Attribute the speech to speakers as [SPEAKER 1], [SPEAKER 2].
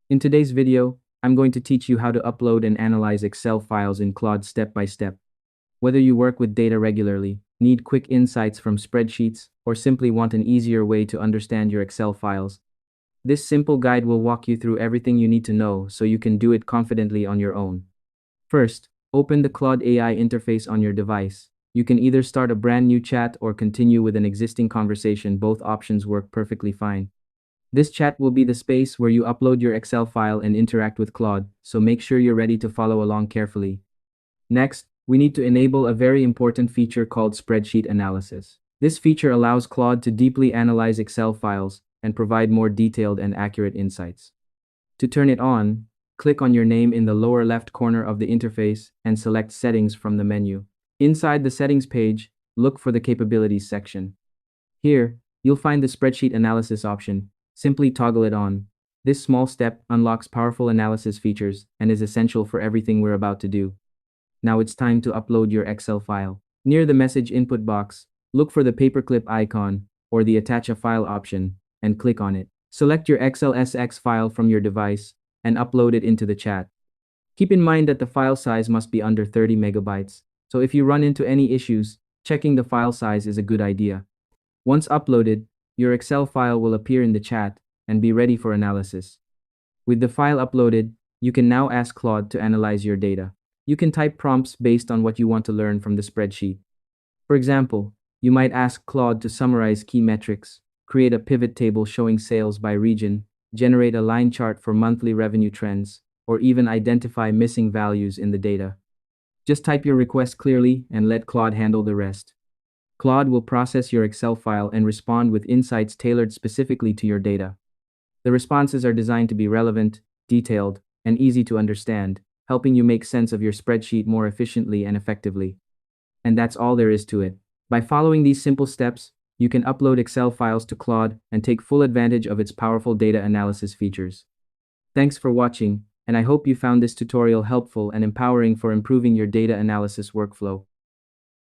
[SPEAKER 1] In today's video, I'm going to teach you how to upload and analyze Excel files in Claude step by step. Whether you work with data regularly, need quick insights from spreadsheets, or simply want an easier way to understand your Excel files, this simple guide will walk you through everything you need to know so you can do it confidently on your own. First, open the Claude AI interface on your device. You can either start a brand new chat or continue with an existing conversation. Both options work perfectly fine. This chat will be the space where you upload your Excel file and interact with Claude, so make sure you're ready to follow along carefully. Next, we need to enable a very important feature called spreadsheet analysis. This feature allows Claude to deeply analyze Excel files and provide more detailed and accurate insights. To turn it on, click on your name in the lower left corner of the interface and select Settings from the menu. Inside the Settings page, look for the Capabilities section. Here, you'll find the Spreadsheet Analysis option. Simply toggle it on. This small step unlocks powerful analysis features and is essential for everything we're about to do. Now it's time to upload your Excel file. Near the message input box, look for the paperclip icon or the Attach a File option and click on it. Select your Excel SX file from your device and upload it into the chat. Keep in mind that the file size must be under 30 megabytes, so if you run into any issues, checking the file size is a good idea. Once uploaded, your Excel file will appear in the chat and be ready for analysis. With the file uploaded, you can now ask Claude to analyze your data. You can type prompts based on what you want to learn from the spreadsheet. For example, you might ask Claude to summarize key metrics, create a pivot table showing sales by region, generate a line chart for monthly revenue trends, or even identify missing values in the data. Just type your request clearly and let Claude handle the rest. Claude will process your Excel file and respond with insights tailored specifically to your data. The responses are designed to be relevant, detailed, and easy to understand, helping you make sense of your spreadsheet more efficiently and effectively. And that's all there is to it. By following these simple steps, you can upload Excel files to Claude and take full advantage of its powerful data analysis features. Thanks for watching, and I hope you found this tutorial helpful and empowering for improving your data analysis workflow.